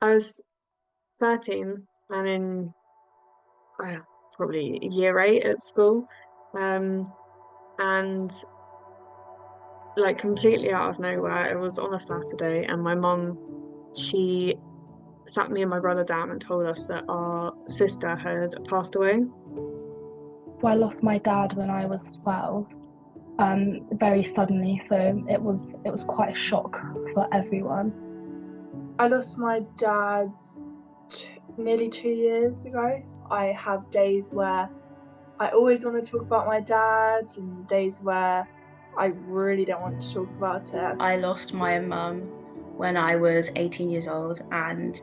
I was 13 and in probably year 8 at school. And like completely out of nowhere, it was on a Saturday, and my mum, she sat me and my brother down and told us that our sister had passed away. So I lost my dad when I was 12, very suddenly. So it was quite a shock for everyone. I lost my dad nearly 2 years ago. I have days where I always want to talk about my dad and days where I really don't want to talk about it. I lost my mum when I was 18 years old, and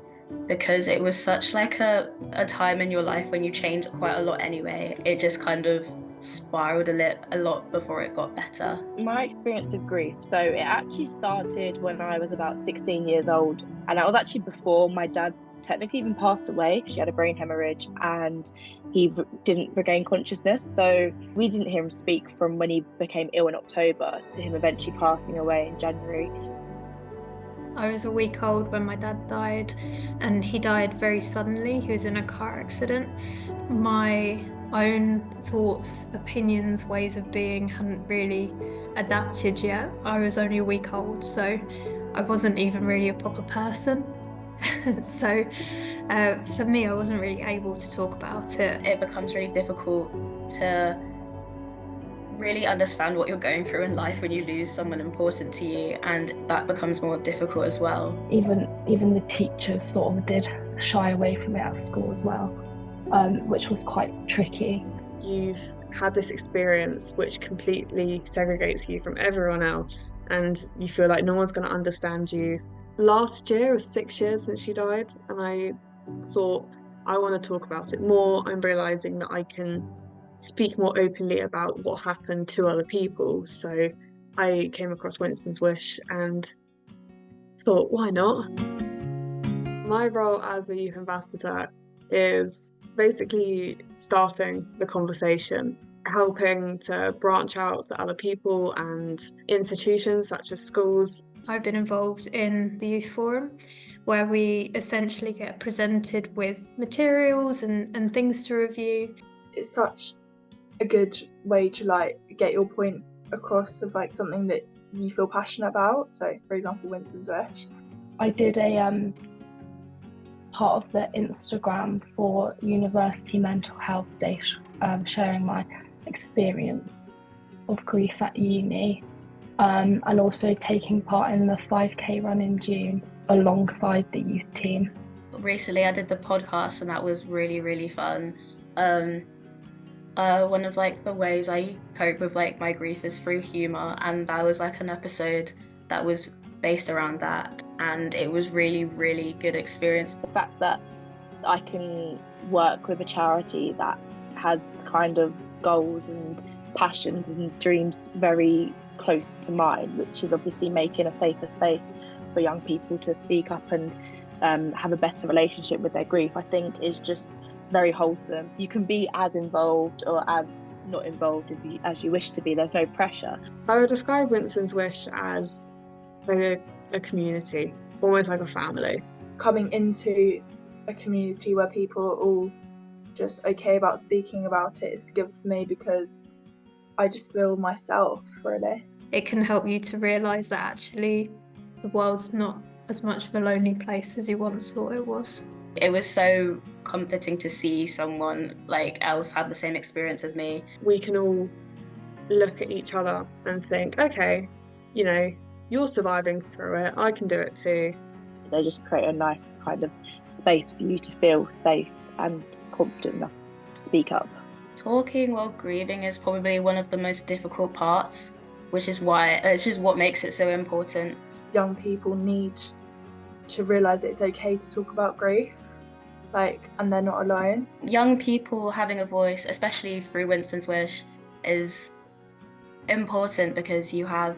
because it was such like a time in your life when you change quite a lot anyway, it just kind of spiraled a lot before it got better. My experience of grief, so it actually started when I was about 16 years old, and that was actually before my dad technically even passed away. She had a brain hemorrhage and he didn't regain consciousness, so we didn't hear him speak from when he became ill in October to him eventually passing away in January. I was a week old when my dad died, and he died very suddenly. He was in a car accident. My own thoughts, opinions, ways of being hadn't really adapted yet. I was only a week old, so I wasn't even really a proper person. So for me, I wasn't really able to talk about it. It becomes really difficult to really understand what you're going through in life when you lose someone important to you, and that becomes more difficult as well. Even the teachers sort of did shy away from it at school as well, which was quite tricky. You've had this experience which completely segregates you from everyone else, and you feel like no one's going to understand you. Last year was 6 years since she died, and I thought, I want to talk about it more. I'm realising that I can speak more openly about what happened to other people. So I came across Winston's Wish and thought, why not? My role as a youth ambassador is basically starting the conversation, helping to branch out to other people and institutions such as schools. I've been involved in the youth forum, where we essentially get presented with materials and things to review. It's such a good way to like get your point across of like something that you feel passionate about. So for example, Winston's Wish. I did a part of the Instagram for University Mental Health Day, sharing my experience of grief at uni, and also taking part in the 5k run in June alongside the youth team. Recently I did the podcast, and that was really, really fun. One of like the ways I cope with like my grief is through humour, and that was like an episode that was based around that, and it was really, really good experience. The fact that I can work with a charity that has kind of goals and passions and dreams very close to mine, which is obviously making a safer space for young people to speak up and have a better relationship with their grief, I think is just very wholesome. You can be as involved or as not involved as you wish to be. There's no pressure. I would describe Winston's Wish as like a community, almost like a family. Coming into a community where people are all just okay about speaking about it is good for me, because I just feel myself, really. It can help you to realise that actually the world's not as much of a lonely place as you once thought it was. It was so comforting to see someone like else have the same experience as me. We can all look at each other and think, okay, you know, you're surviving through it, I can do it too. They just create a nice kind of space for you to feel safe and confident enough to speak up. Talking while grieving is probably one of the most difficult parts, which is what makes it so important. Young people need to realise it's okay to talk about grief, and they're not alone. Young people having a voice, especially through Winston's Wish, is important because you have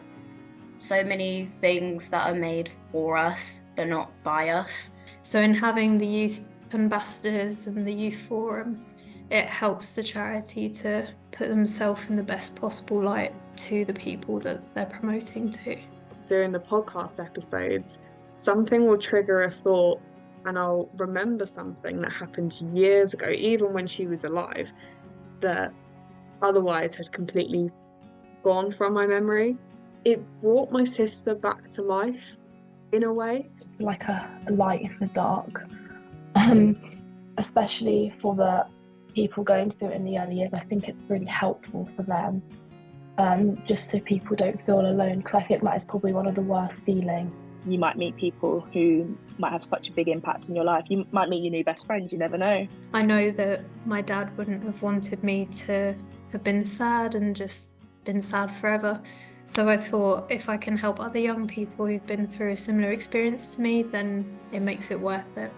so many things that are made for us but not by us. So in having the youth ambassadors and the youth forum, it helps the charity to put themselves in the best possible light to the people that they're promoting to. During the podcast episodes, something will trigger a thought and I'll remember something that happened years ago, even when she was alive, that otherwise had completely gone from my memory. It brought my sister back to life in a way. It's like a light in the dark, especially for the people going through it in the early years. I think it's really helpful for them, just so people don't feel alone, because I think that is probably one of the worst feelings. You might meet people who might have such a big impact in your life. You might meet your new best friend, you never know. I know that my dad wouldn't have wanted me to have been sad and just been sad forever. So I thought, if I can help other young people who've been through a similar experience to me, then it makes it worth it.